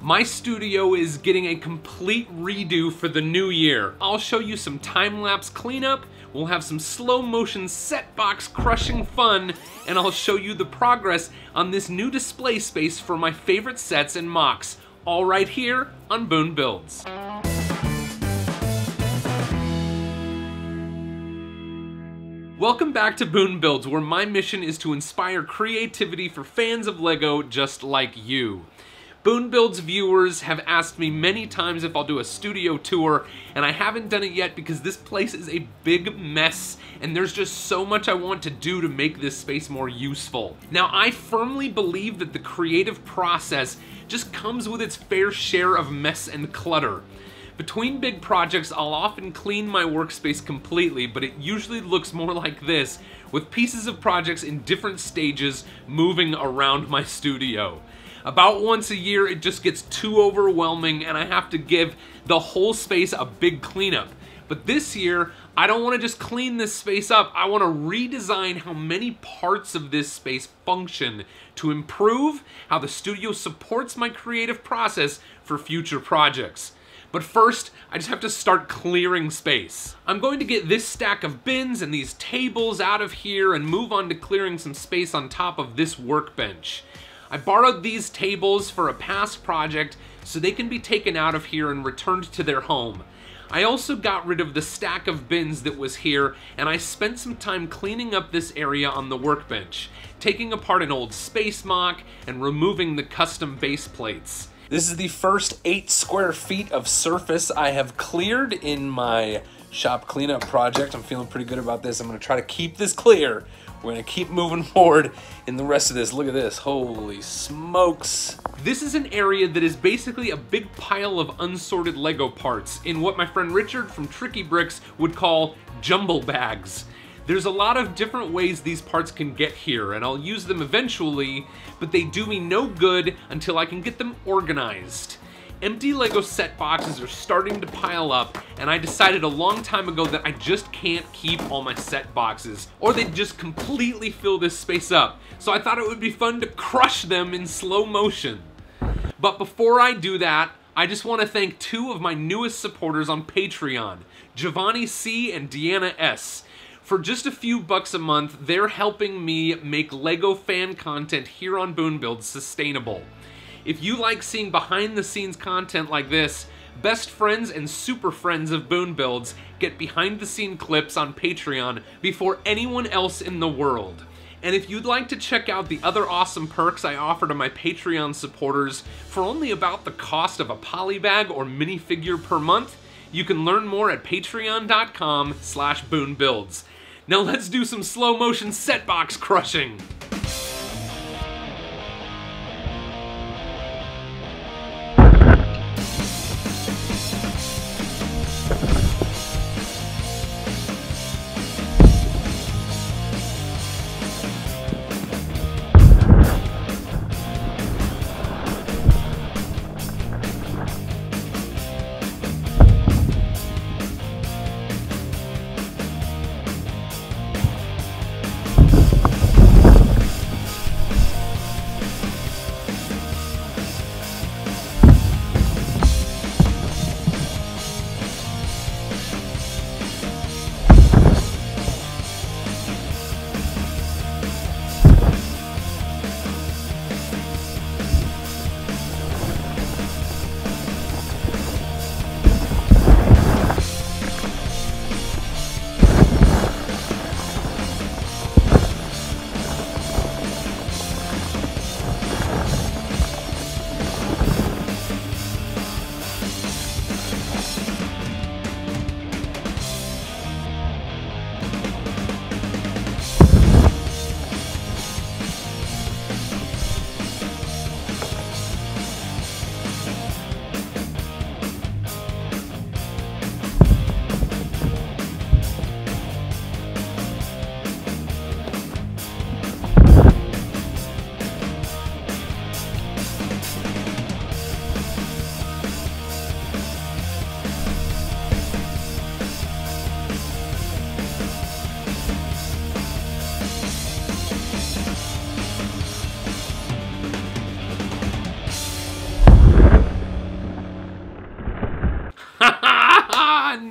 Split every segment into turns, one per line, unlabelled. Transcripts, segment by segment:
My studio is getting a complete redo for the new year. I'll show you some time-lapse cleanup, we'll have some slow-motion set box crushing fun, and I'll show you the progress on this new display space for my favorite sets and MOCs, all right here on Boone Builds. Welcome back to Boone Builds, where my mission is to inspire creativity for fans of LEGO just like you. Boone Builds viewers have asked me many times if I'll do a studio tour, and I haven't done it yet because this place is a big mess, and there's just so much I want to do to make this space more useful. Now, I firmly believe that the creative process just comes with its fair share of mess and clutter. Between big projects, I'll often clean my workspace completely, but it usually looks more like this, with pieces of projects in different stages moving around my studio. About once a year, it just gets too overwhelming and I have to give the whole space a big cleanup. But this year, I don't want to just clean this space up, I want to redesign how many parts of this space function to improve how the studio supports my creative process for future projects. But first, I just have to start clearing space. I'm going to get this stack of bins and these tables out of here and move on to clearing some space on top of this workbench. I borrowed these tables for a past project so they can be taken out of here and returned to their home. I also got rid of the stack of bins that was here, and I spent some time cleaning up this area on the workbench, taking apart an old space MOC and removing the custom base plates. This is the first 8 square feet of surface I have cleared in my shop cleanup project. I'm feeling pretty good about this. I'm gonna try to keep this clear. We're gonna keep moving forward in the rest of this. Look at this, holy smokes. This is an area that is basically a big pile of unsorted Lego parts in what my friend Richard from Tricky Bricks would call jumble bags. There's a lot of different ways these parts can get here, and I'll use them eventually, but they do me no good until I can get them organized. Empty Lego set boxes are starting to pile up, and I decided a long time ago that I just can't keep all my set boxes, or they'd just completely fill this space up. So I thought it would be fun to crush them in slow motion. But before I do that, I just want to thank 2 of my newest supporters on Patreon, Giovanni C. and Deanna S. For just a few bucks a month, they're helping me make LEGO fan content here on Boone Builds sustainable. If you like seeing behind-the-scenes content like this, best friends and super friends of Boone Builds get behind-the-scene clips on Patreon before anyone else in the world. And if you'd like to check out the other awesome perks I offer to my Patreon supporters for only about the cost of a polybag or minifigure per month, you can learn more at patreon.com/BooneBuilds. Now let's do some slow-motion set box crushing.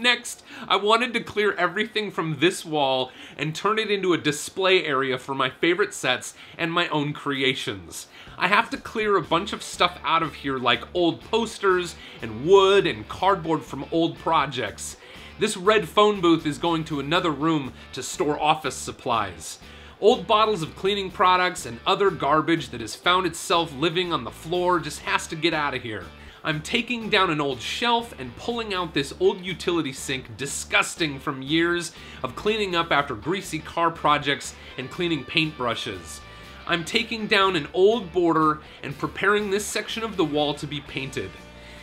next, I wanted to clear everything from this wall and turn it into a display area for my favorite sets and my own creations. I have to clear a bunch of stuff out of here like old posters and wood and cardboard from old projects. This red phone booth is going to another room to store office supplies. Old bottles of cleaning products and other garbage that has found itself living on the floor just has to get out of here. I'm taking down an old shelf and pulling out this old utility sink, disgusting from years of cleaning up after greasy car projects and cleaning paintbrushes. I'm taking down an old border and preparing this section of the wall to be painted.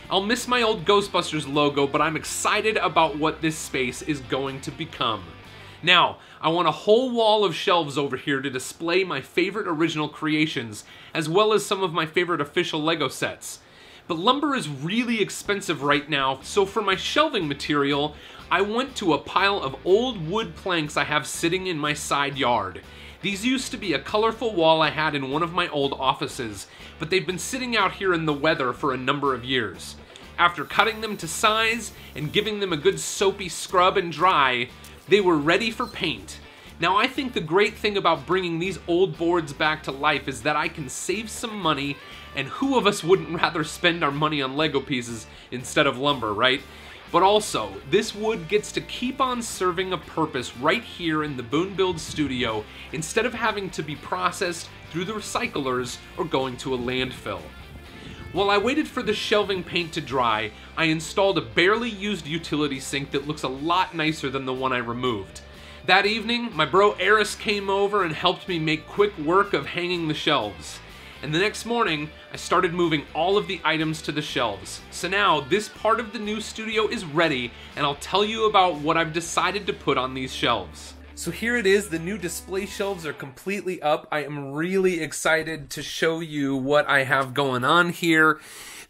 I'll miss my old Ghostbusters logo, but I'm excited about what this space is going to become. Now, I want a whole wall of shelves over here to display my favorite original creations, as well as some of my favorite official LEGO sets. But lumber is really expensive right now, so for my shelving material, I went to a pile of old wood planks I have sitting in my side yard. These used to be a colorful wall I had in one of my old offices, but they've been sitting out here in the weather for a number of years. After cutting them to size and giving them a good soapy scrub and dry, they were ready for paint. Now I think the great thing about bringing these old boards back to life is that I can save some money, and who of us wouldn't rather spend our money on Lego pieces instead of lumber, right? But also, this wood gets to keep on serving a purpose right here in the Boone Builds studio instead of having to be processed through the recyclers or going to a landfill. While I waited for the shelving paint to dry, I installed a barely used utility sink that looks a lot nicer than the one I removed. That evening, my bro Eris came over and helped me make quick work of hanging the shelves. And the next morning, I started moving all of the items to the shelves. So now, this part of the new studio is ready, and I'll tell you about what I've decided to put on these shelves. So here it is, the new display shelves are completely up. I am really excited to show you what I have going on here.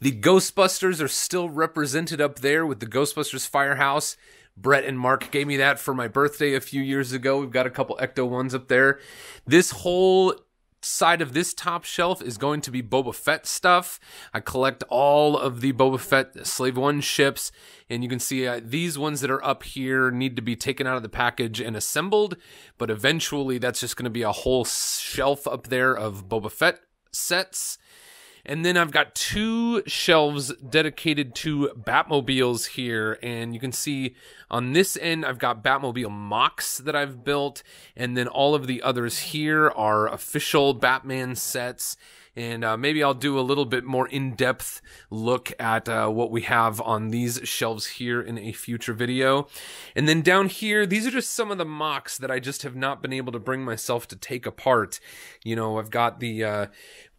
The Ghostbusters are still represented up there with the Ghostbusters Firehouse. Brett and Mark gave me that for my birthday a few years ago. We've got a couple Ecto ones up there. This whole side of this top shelf is going to be Boba Fett stuff. I collect all of the Boba Fett Slave One ships, and you can see these ones that are up here need to be taken out of the package and assembled, but eventually that's just going to be a whole shelf up there of Boba Fett sets. And then I've got two shelves dedicated to Batmobiles here, and you can see on this end I've got Batmobile MOCs that I've built, and then all of the others here are official Batman sets. And maybe I'll do a little bit more in-depth look at what we have on these shelves here in a future video. And then down here, these are just some of the MOCs that I just have not been able to bring myself to take apart. You know, I've got the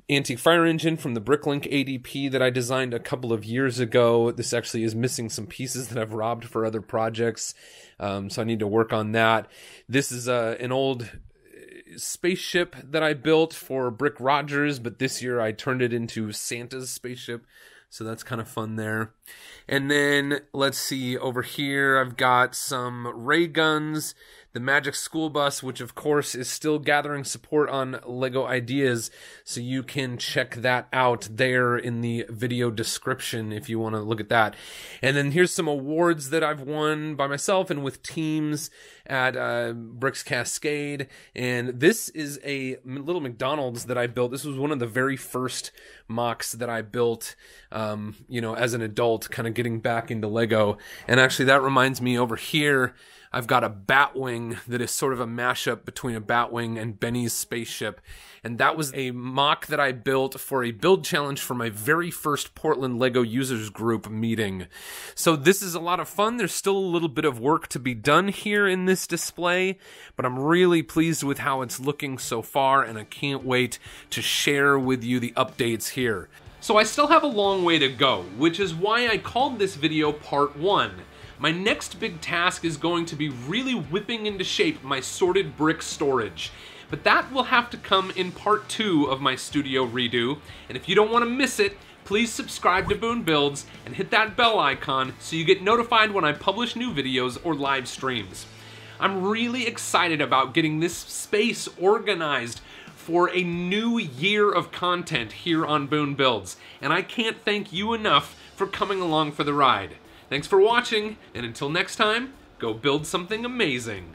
anti-fire engine from the Bricklink ADP that I designed a couple of years ago. This actually is missing some pieces that I've robbed for other projects, so I need to work on that. This is an old spaceship that I built for Brick Rogers, but this year I turned it into Santa's spaceship, so that's kind of fun there. And then let's see, over here I've got some ray guns, the Magic School Bus, which of course is still gathering support on LEGO Ideas, so you can check that out there in the video description if you want to look at that. And then here's some awards that I've won by myself and with teams at Bricks Cascade. And this is a little McDonald's that I built. This was one of the very first MOCs that I built, you know, as an adult, kind of getting back into LEGO. And actually that reminds me, over here I've got a Batwing that is sort of a mashup between a Batwing and Benny's spaceship. And that was a MOC that I built for a build challenge for my very first Portland LEGO users group meeting. So this is a lot of fun. There's still a little bit of work to be done here in this display, but I'm really pleased with how it's looking so far, and I can't wait to share with you the updates here. So I still have a long way to go, which is why I called this video Part 1. My next big task is going to be really whipping into shape my sorted brick storage. But that will have to come in Part 2 of my studio redo, and if you don't want to miss it, please subscribe to Boone Builds and hit that bell icon so you get notified when I publish new videos or live streams. I'm really excited about getting this space organized for a new year of content here on Boone Builds, and I can't thank you enough for coming along for the ride. Thanks for watching, and until next time, go build something amazing.